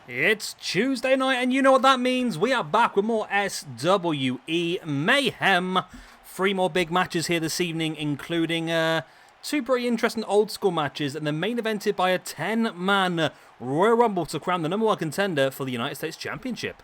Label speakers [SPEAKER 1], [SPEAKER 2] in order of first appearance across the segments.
[SPEAKER 1] It's Tuesday night, and you know what that means. We are back with more SWE Mayhem. 3 more big matches here this evening, including 2 pretty interesting old-school matches, and the main evented by a 10-man Royal Rumble to crown the #1 contender for the United States Championship.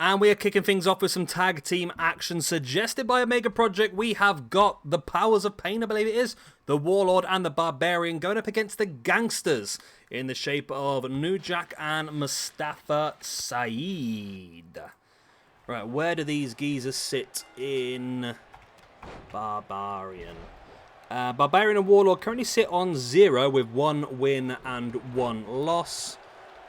[SPEAKER 1] And we are kicking things off with some tag team action suggested by Omega Project. We have got the Powers of Pain, I believe it is, the Warlord and the Barbarian going up against the Gangstas in the shape of New Jack and Mustafa Saeed. Right, where do these geezers sit in Barbarian? Barbarian and Warlord currently sit on 0 with 1 win and 1 loss,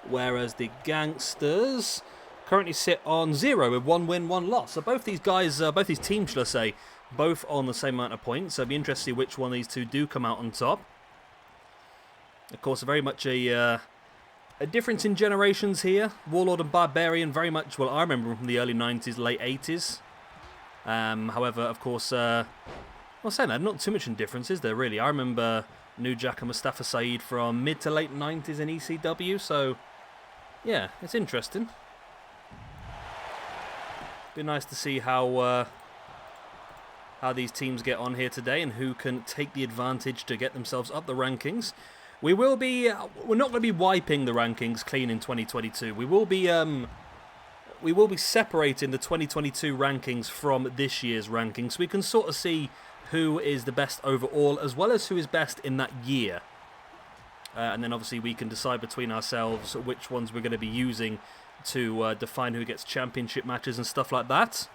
[SPEAKER 1] whereas the Gangstas currently sit on 0 with 1 win, 1 loss. So both these guys, both these teams, shall I say, both on the same amount of points. So it'll be interesting to see which one of these two do come out on top. Of course, very much a difference in generations here. Warlord and Barbarian, very much, well, I remember them from the early 90s, late 80s. However, of course, well, saying that, not too much in difference, is there really? I remember New Jack and Mustafa Saeed from mid to late 90s in ECW, so yeah, it's interesting. Be nice to see how these teams get on here today and who can take the advantage to get themselves up the rankings. We're not going to be wiping the rankings clean in 2022. We will be separating the 2022 rankings from this year's rankings, so we can sort of see who is the best overall as well as who is best in that year. And then obviously we can decide between ourselves which ones we're going to be using to define who gets championship matches and stuff like that.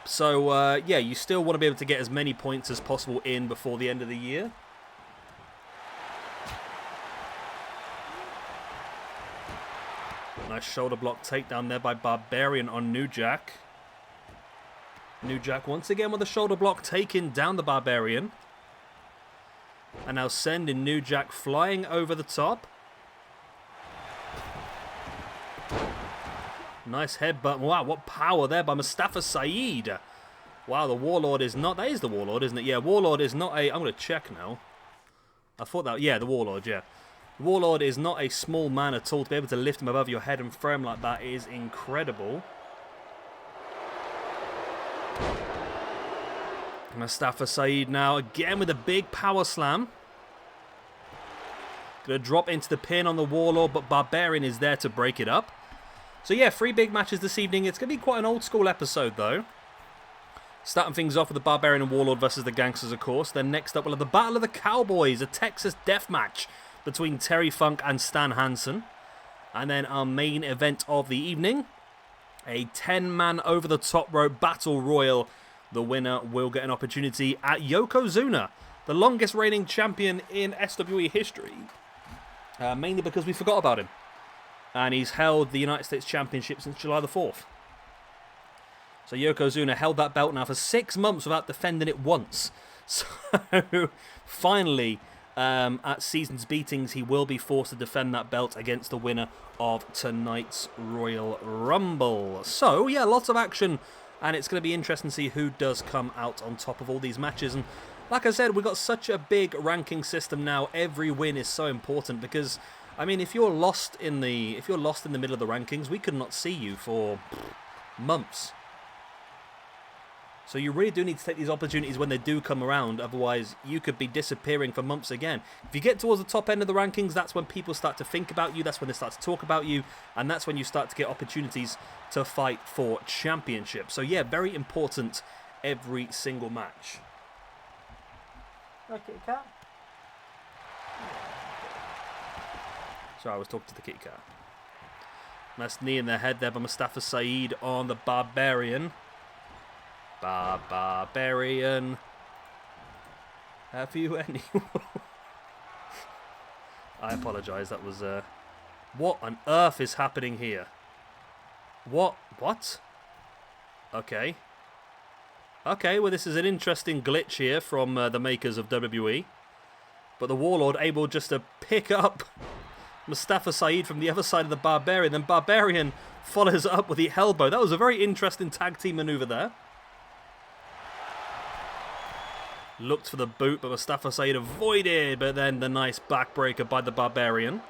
[SPEAKER 1] So, yeah, you still want to be able to get as many points as possible in before the end of the year. Nice shoulder block takedown there by Barbarian on New Jack. New Jack once again with a shoulder block taking down the Barbarian. And now sending New Jack flying over the top. Nice headbutt. Wow, what power there by Mustafa Saeed. Wow, the Warlord is not... That is the Warlord, isn't it? Yeah, Warlord is not a... I'm going to check now. I thought that... Yeah, the Warlord, yeah. Warlord is not a small man at all. To be able to lift him above your head and throw him like that is incredible. Mustafa Saeed now again with a big power slam. Going to drop into the pin on the Warlord, but Barbarian is there to break it up. So yeah, 3 big matches this evening. It's going to be quite an old school episode though. Starting things off with the Barbarian and Warlord versus the Gangstas, of course. Then next up we'll have the Battle of the Cowboys, a Texas death match between Terry Funk and Stan Hansen. And then our main event of the evening, a 10-man over-the-top rope battle royal. The winner will get an opportunity at Yokozuna, the longest reigning champion in SWE history. Mainly because we forgot about him. And he's held the United States Championship since July the 4th. So Yokozuna held that belt now for 6 months without defending it once. So finally, at season's beatings, he will be forced to defend that belt against the winner of tonight's Royal Rumble. So yeah, lots of action, and it's going to be interesting to see who does come out on top of all these matches. And like I said, we've got such a big ranking system now. Every win is so important because, I mean, if you're lost in the middle of the rankings, we could not see you for months. So you really do need to take these opportunities when they do come around, otherwise you could be disappearing for months again. If you get towards the top end of the rankings, that's when people start to think about you, that's when they start to talk about you, and that's when you start to get opportunities to fight for championship. So yeah, very important every single match. Okay, cat. Sorry, I was talking to the kitty cat. Nice knee in the head there by Mustafa Saeed on the Barbarian. Barbarian. Have you any? I apologise, that was... What on earth is happening here? What? Okay. Okay, well this is an interesting glitch here from the makers of WWE. But the Warlord able just to pick up Mustafa Saeed from the other side of the Barbarian. Then Barbarian follows up with the elbow. That was a very interesting tag team maneuver there. Looked for the boot, but Mustafa Saeed avoided. But then the nice backbreaker by the Barbarian.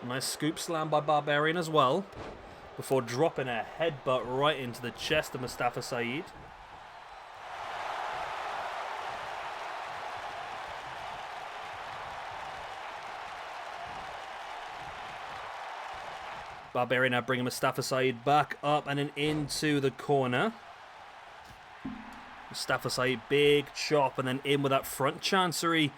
[SPEAKER 1] Nice scoop slam by Barbarian as well. Before dropping a headbutt right into the chest of Mustafa Saeed. Barbarian now bringing Mustafa Saeed back up and then into the corner. Mustafa Saeed, big chop, and then in with that front chancery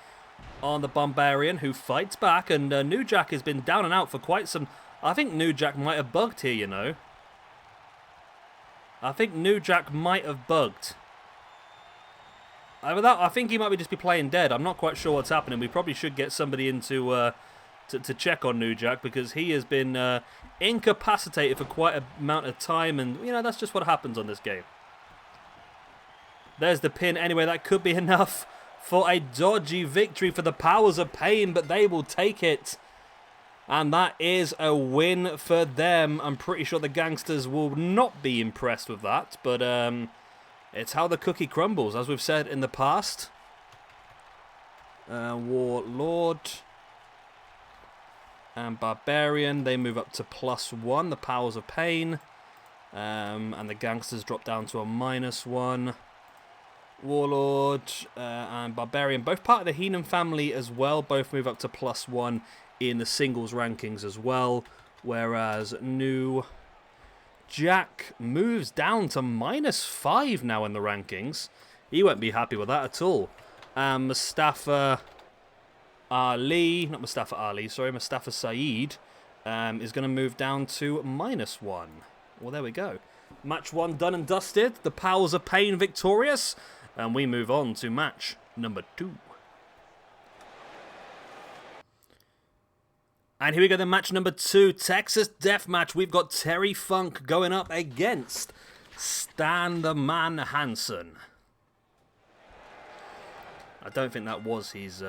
[SPEAKER 1] on the Barbarian, who fights back. And New Jack has been down and out for quite some... I think New Jack might have bugged here, you know. I think New Jack might have bugged. I think he might just be playing dead. I'm not quite sure what's happening. We probably should get somebody in to check on New Jack, because he has been incapacitated for quite an amount of time, and you know, that's just what happens on this game. There's the pin. Anyway, that could be enough for a dodgy victory for the Powers of Pain, but they will take it, and that is a win for them. I'm pretty sure the Gangstas will not be impressed with that, but it's how the cookie crumbles, as we've said in the past. Warlord and Barbarian, they move up to +1, the Powers of Pain. And the Gangstas drop down to a -1. Warlord and Barbarian, both part of the Heenan family as well, both move up to +1 in the singles rankings as well. Whereas New Jack moves down to -5 now in the rankings. He won't be happy with that at all. Mustafa Saeed is going to move down to -1. Well, there we go. Match 1 done and dusted. The Powers of Pain victorious. And we move on to match number 2. And here we go, then match number 2. Texas Deathmatch. We've got Terry Funk going up against Stan the Man Hansen. I don't think that was his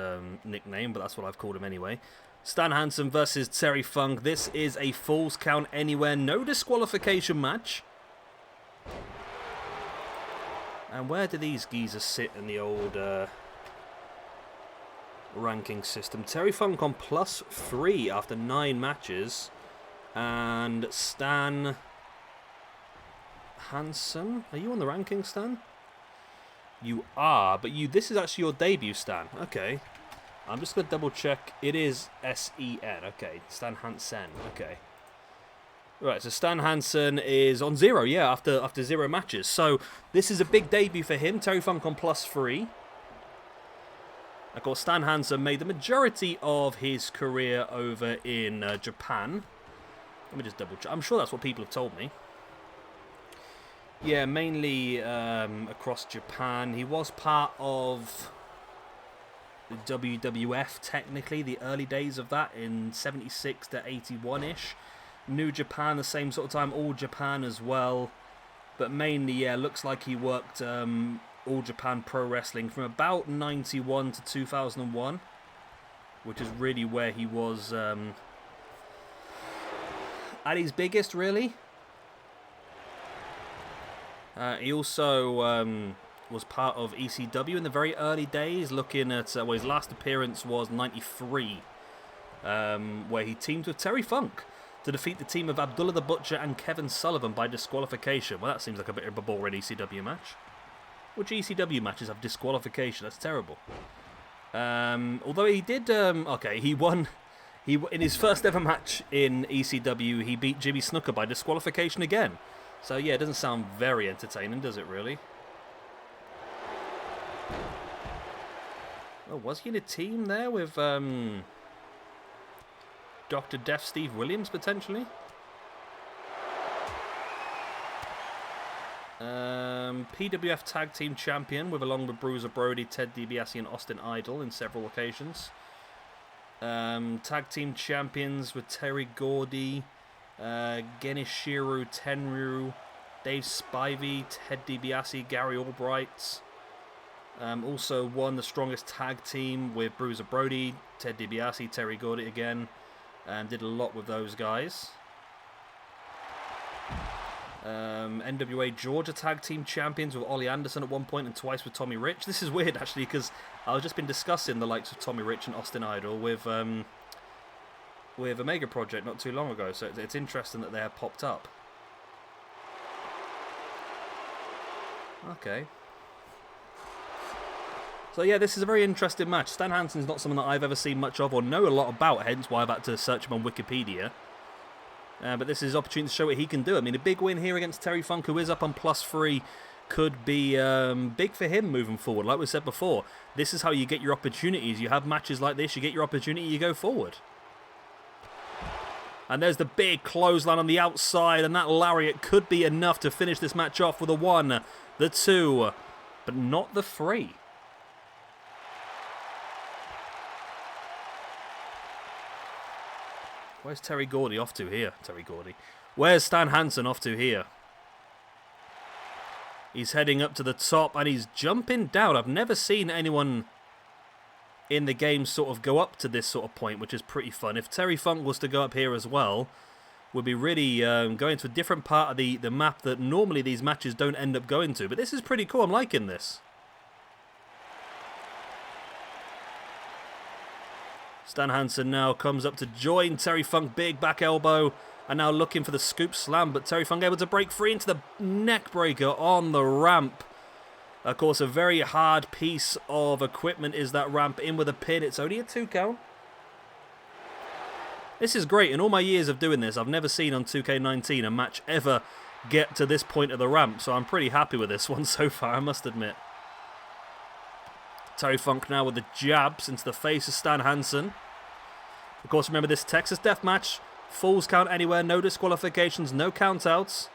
[SPEAKER 1] nickname, but that's what I've called him anyway. Stan Hansen versus Terry Funk. This is a Falls Count Anywhere, no disqualification match. And where do these geezers sit in the old ranking system? Terry Funk on +3 after 9 matches. And Stan Hansen. Are you on the ranking, Stan? You are, but this is actually your debut, Stan. Okay. I'm just going to double check. It is S-E-N. Okay. Stan Hansen. Okay. Right, so Stan Hansen is on 0, yeah, after 0 matches. So this is a big debut for him. Terry Funk on +3. Of course, Stan Hansen made the majority of his career over in Japan. Let me just double check. I'm sure that's what people have told me. Yeah, mainly across Japan. He was part of the WWF, technically, the early days of that in 76 to 81-ish. New Japan, the same sort of time, All Japan as well. But mainly, yeah, looks like he worked All Japan Pro Wrestling from about 91 to 2001, which is really where he was at his biggest, really. He also was part of ECW in the very early days, looking at, well, his last appearance was 93, where he teamed with Terry Funk to defeat the team of Abdullah the Butcher and Kevin Sullivan by disqualification. Well, that seems like a bit of a boring ECW match. Which ECW matches have disqualification? That's terrible. Although he did, okay, he won. In his first ever match in ECW, he beat Jimmy Snuka by disqualification again. So yeah, it doesn't sound very entertaining, does it really? Oh, was he in a team there with Dr. Death Steve Williams, potentially? PWF Tag Team Champion, along with Bruiser Brody, Ted DiBiase, and Austin Idol in several occasions. Tag Team Champions with Terry Gordy, Genichiro Tenryu, Dave Spivey, Ted DiBiase, Gary Albright. Also won the Strongest Tag Team with Bruiser Brody, Ted DiBiase, Terry Gordy again. And did a lot with those guys. NWA Georgia Tag Team Champions with Ollie Anderson at one point and twice with Tommy Rich. This is weird, actually, because I've just been discussing the likes of Tommy Rich and Austin Idol with Omega Project not too long ago, so it's interesting that they have popped up. Okay. So yeah, this is a very interesting match. Stan Hansen is not someone that I've ever seen much of or know a lot about, hence why I've had to search him on Wikipedia. But this is his opportunity to show what he can do. I mean, a big win here against Terry Funk, who is up on +3, could be big for him moving forward. Like we said before, this is how you get your opportunities. You have matches like this, you get your opportunity, you go forward. And there's the big clothesline on the outside, and that lariat could be enough to finish this match off with a 1, the 2, but not the 3. Where's Terry Gordy off to here? Terry Gordy. Where's Stan Hansen off to here? He's heading up to the top and he's jumping down. I've never seen anyone in the game sort of go up to this sort of point, which is pretty fun. If Terry Funk was to go up here as well, we'd be really going to a different part of the map that normally these matches don't end up going to. But this is pretty cool. I'm liking this. Stan Hansen now comes up to join Terry Funk, big back elbow, and now looking for the scoop slam, but Terry Funk able to break free into the neck breaker on the ramp. Of course, a very hard piece of equipment is that ramp, in with a pin. It's only a 2 count. This is great. In all my years of doing this, I've never seen on 2K19 a match ever get to this point of the ramp, so I'm pretty happy with this one so far, I must admit. Terry Funk now with the jabs into the face of Stan Hansen. Of course, remember this Texas Death Match. Falls count anywhere, no disqualifications, no countouts.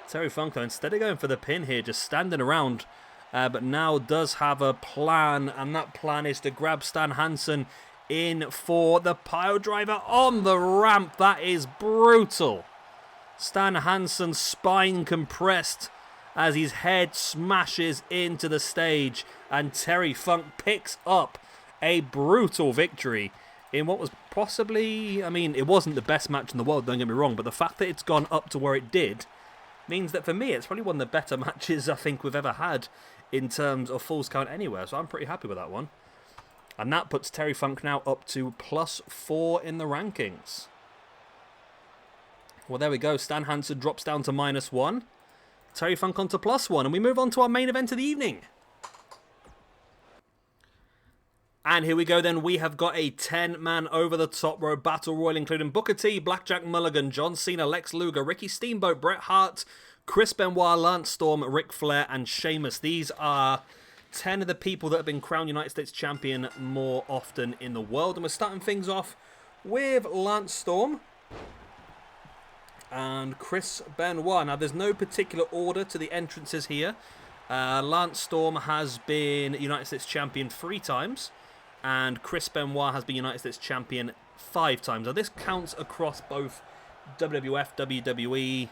[SPEAKER 1] Terry Funk, though, instead of going for the pin here, just standing around, but now does have a plan, and that plan is to grab Stan Hansen in for the pile driver on the ramp. That is brutal. Stan Hansen's spine compressed as his head smashes into the stage, and Terry Funk picks up a brutal victory in what was possibly, I mean, it wasn't the best match in the world, don't get me wrong, but the fact that it's gone up to where it did means that for me it's probably one of the better matches I think we've ever had in terms of Falls Count anywhere, so I'm pretty happy with that one. And that puts Terry Funk now up to +4 in the rankings. Well, there we go. Stan Hansen drops down to -1. Terry Funk on to +1, and we move on to our main event of the evening. And here we go then, we have got a 10-man over-the-top rope battle royal, including Booker T, Blackjack Mulligan, John Cena, Lex Luger, Ricky Steamboat, Bret Hart, Chris Benoit, Lance Storm, Ric Flair, and Sheamus. These are 10 of the people that have been crowned United States Champion more often in the world. And we're starting things off with Lance Storm and Chris Benoit. Now, there's no particular order to the entrances here. Lance Storm has been United States Champion 3 times. And Chris Benoit has been United States Champion 5 times. Now, this counts across both WWF, WWE,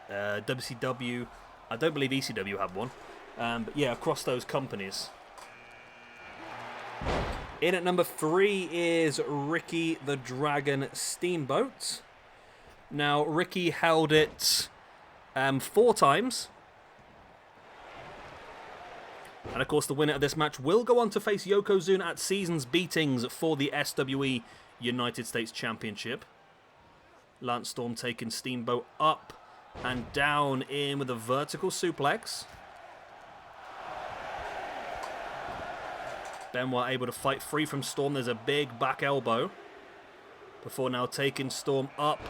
[SPEAKER 1] WCW. I don't believe ECW have one. But yeah, across those companies. In at number 3 is Ricky the Dragon Steamboat. Now, Ricky held it 4 times. And of course, the winner of this match will go on to face Yokozuna at Seasons Beatings for the SWE United States Championship. Lance Storm taking Steamboat up and down in with a vertical suplex. Benoit able to fight free from Storm. There's a big back elbow. Before now taking Storm up.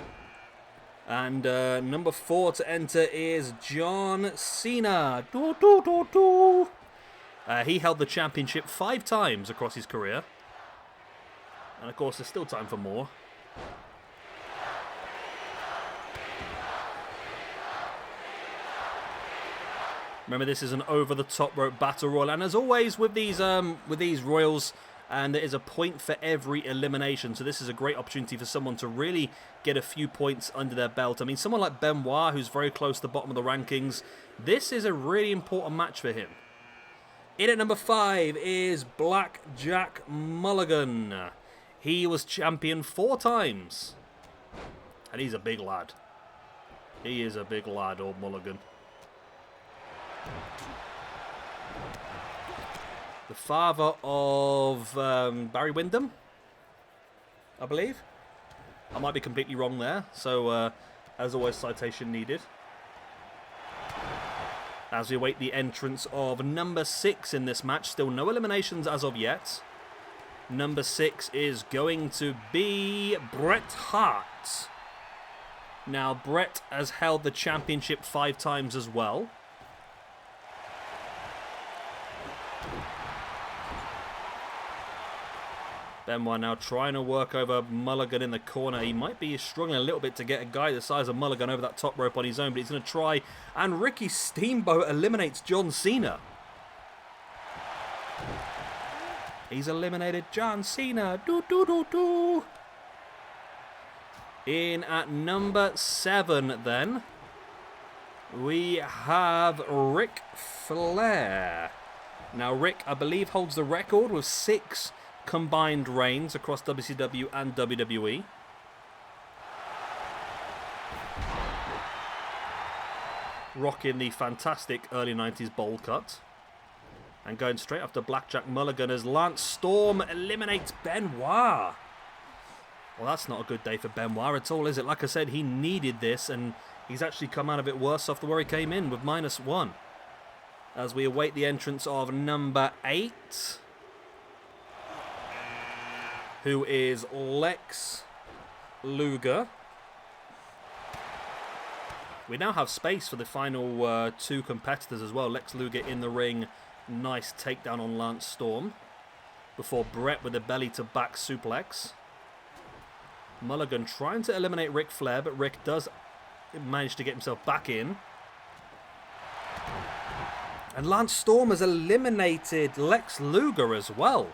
[SPEAKER 1] And number 4 to enter is John Cena. He held the championship 5 times across his career. And of course, there's still time for more. Remember, this is an over-the-top rope battle royal. And as always with these royals, and there is a point for every elimination. So this is a great opportunity for someone to really get a few points under their belt. I mean, someone like Benoit, who's very close to the bottom of the rankings, this is a really important match for him. In at number 5 is Blackjack Mulligan. He was champion 4 times. And he's a big lad. He is a big lad, old Mulligan. The father of Barry Windham, I believe. I might be completely wrong there. So, as always, citation needed. As we await the entrance of number 6 in this match. Still no eliminations as of yet. Number 6 is going to be Bret Hart. Now, Bret has held the championship 5 times as well. Benoit now trying to work over Mulligan in the corner. He might be struggling a little bit to get a guy the size of Mulligan over that top rope on his own, but he's going to try. And Ricky Steamboat eliminates John Cena. He's eliminated John Cena. In at number 7 then, we have Ric Flair. Now Rick, I believe, holds the record with 6 combined reigns across WCW and WWE. Rocking the fantastic early 90s bowl cut. And going straight after Blackjack Mulligan as Lance Storm eliminates Benoit. Well, that's not a good day for Benoit at all, is it? Like I said, he needed this, and he's actually come out of it worse off than where he came in with -1. As we await the entrance of number 8. Who is Lex Luger. We now have space for the final 2 competitors as well. Lex Luger in the ring. Nice takedown on Lance Storm. Before Bret with a belly to back suplex. Mulligan trying to eliminate Ric Flair, but Rick does manage to get himself back in. And Lance Storm has eliminated Lex Luger as well.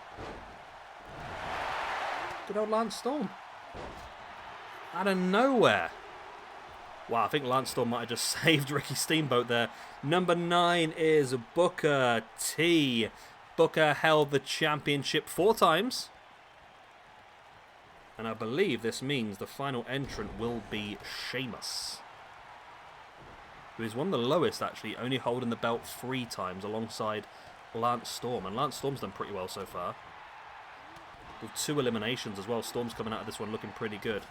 [SPEAKER 1] Good old Lance Storm. Out of nowhere. Wow, I think Lance Storm might have just saved Ricky Steamboat there. Number 9 is Booker T. Booker held the championship 4 times. And I believe this means the final entrant will be Sheamus. Who is one of the lowest, actually, only holding the belt 3 times alongside Lance Storm. And Lance Storm's done pretty well so far. With 2 eliminations as well. Storm's coming out of this one looking pretty good.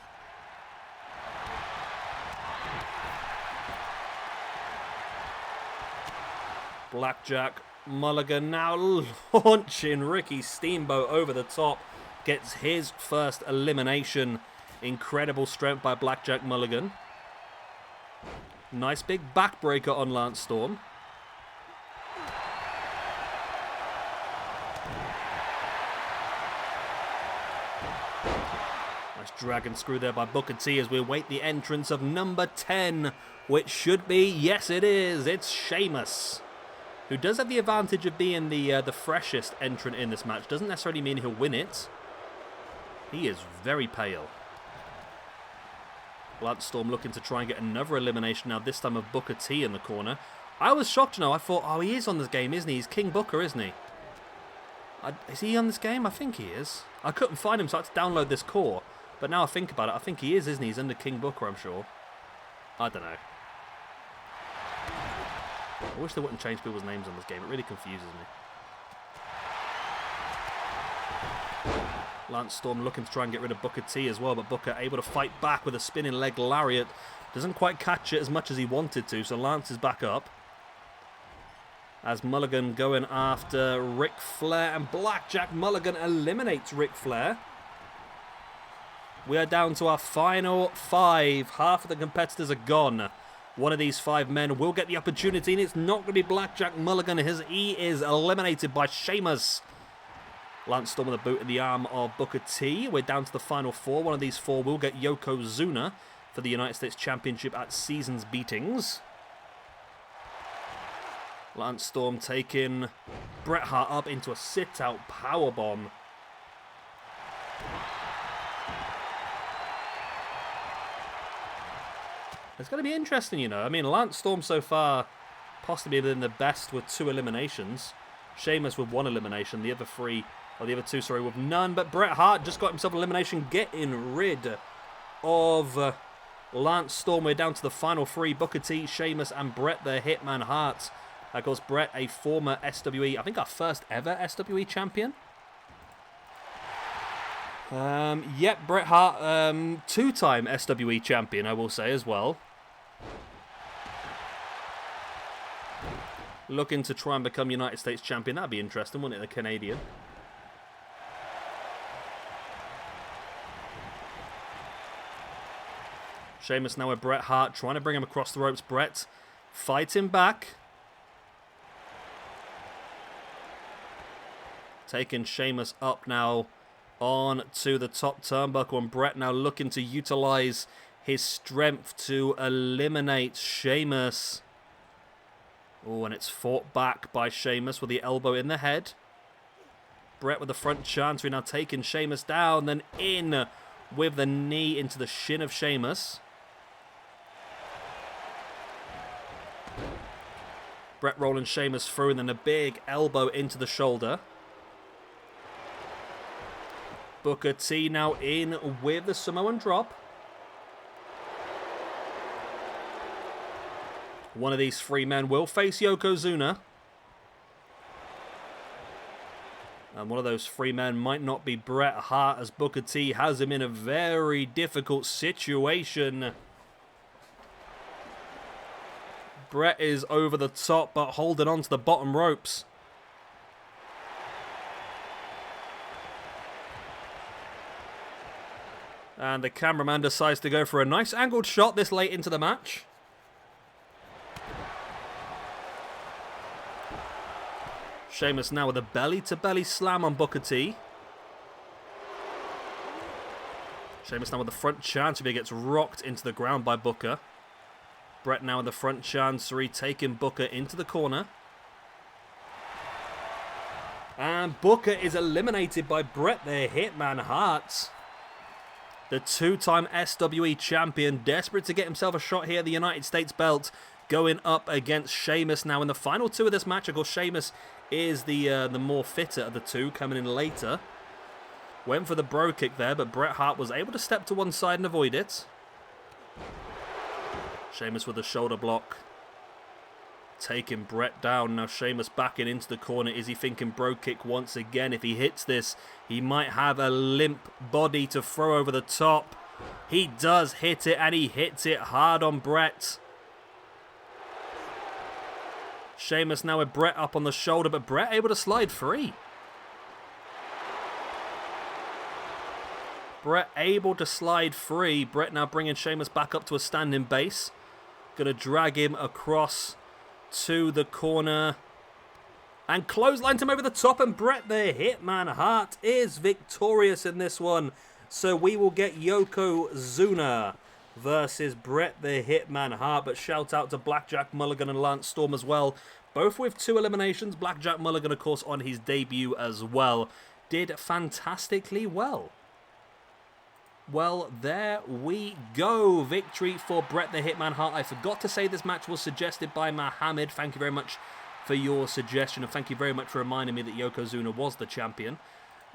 [SPEAKER 1] Blackjack Mulligan now launching Ricky Steamboat over the top. Gets his first elimination. Incredible strength by Blackjack Mulligan. Nice big backbreaker on Lance Storm. Nice dragon screw there by Booker T as we await the entrance of number 10. Which should be, yes it is, it's Sheamus. Who does have the advantage of being the freshest entrant in this match. Doesn't necessarily mean he'll win it. He is very pale. Lance Storm looking to try and get another elimination now, this time of Booker T in the corner. I was shocked, you know. I thought, oh, he is on this game, isn't he? He's King Booker, isn't he? Is he on this game? I think he is. I couldn't find him, so I had to download this core. But now I think about it, I think he is, isn't he? He's under King Booker, I'm sure. I don't know. I wish they wouldn't change people's names on this game. It really confuses me. Lance Storm looking to try and get rid of Booker T as well, but Booker able to fight back with a spinning leg lariat. Doesn't quite catch it as much as he wanted to, so Lance is back up. As Mulligan going after Ric Flair, and Blackjack Mulligan eliminates Ric Flair. We are down to our final 5. Half of the competitors are gone. One of these 5 men will get the opportunity, and it's not going to be Blackjack Mulligan, as he is eliminated by Sheamus. Lance Storm with a boot in the arm of Booker T. We're down to the final 4. One of these 4 will get Yokozuna for the United States Championship at Seasons Beatings. Lance Storm taking Bret Hart up into a sit-out powerbomb. It's going to be interesting, you know. I mean, Lance Storm so far possibly been the best with 2 eliminations. Sheamus with 1 elimination. The other 2, sorry, with none. But Bret Hart just got himself an elimination, getting rid of Lance Storm. We're down to the final three. Booker T, Sheamus, and Bret the Hitman Hart. Of course, Bret, a former SWE, I think our first ever SWE champion. Yep, Bret Hart, two-time SWE champion, I will say as well. Looking to try and become United States champion. That'd be interesting, wouldn't it, the Canadian? Sheamus now with Bret Hart, trying to bring him across the ropes. Bret fighting back. Taking Sheamus up now on to the top turnbuckle. And Bret now looking to utilize his strength to eliminate Sheamus. Oh, and it's fought back by Sheamus with the elbow in the head. Bret with the front chancery now taking Sheamus down. Then in with the knee into the shin of Sheamus. Bret rolling Sheamus through and then a big elbow into the shoulder. Booker T now in with the Samoan drop. One of these three men will face Yokozuna. And one of those three men might not be Bret Hart, as Booker T has him in a very difficult situation. Bret is over the top, but holding on to the bottom ropes. And the cameraman decides to go for a nice angled shot this late into the match. Sheamus now with a belly-to-belly slam on Booker T. Sheamus now with the front chancery, gets rocked into the ground by Booker. Bret now with the front chancery, taking Booker into the corner. And Booker is eliminated by Bret the Hitman Hart. The two-time SWE champion, desperate to get himself a shot here at the United States belt, going up against Sheamus now in the final two of this match. Of course, Sheamus is the more fitter of the two, coming in later. Went for the bro kick there, but Bret Hart was able to step to one side and avoid it. Sheamus with the shoulder block. Taking Bret down. Now Sheamus backing into the corner. Is he thinking bro kick once again? If he hits this, he might have a limp body to throw over the top. He does hit it, and he hits it hard on Bret. Sheamus now with Bret up on the shoulder, but Bret able to slide free. Bret able to slide free. Bret now bringing Sheamus back up to a standing base. Going to drag him across to the corner. And clotheslines him over the top. And Bret the Hitman Hart is victorious in this one. So we will get Yokozuna versus Bret the Hitman Hart. But shout out to Blackjack Mulligan and Lance Storm as well. Both with 2 eliminations. Blackjack Mulligan, of course, on his debut as well. Did fantastically well. Well, there we go. Victory for Bret the Hitman Hart. I forgot to say this match was suggested by Mohammed. Thank you very much for your suggestion. And thank you very much for reminding me that Yokozuna was the champion.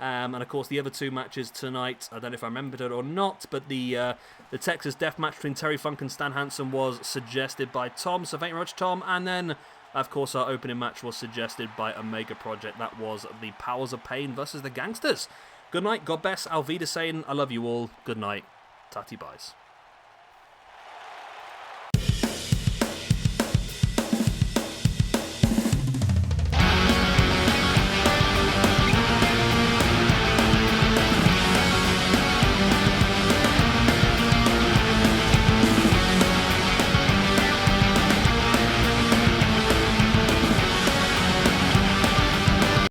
[SPEAKER 1] And of course, the other 2 matches tonight, I don't know if I remembered it or not, but the Texas Death Match between Terry Funk and Stan Hansen was suggested by Tom. So thank you very much, Tom. And then, of course, our opening match was suggested by Omega Project. That was the Powers of Pain versus the Gangstas. Good night, God bless, Alvida saying, I love you all. Good night, Tati buys.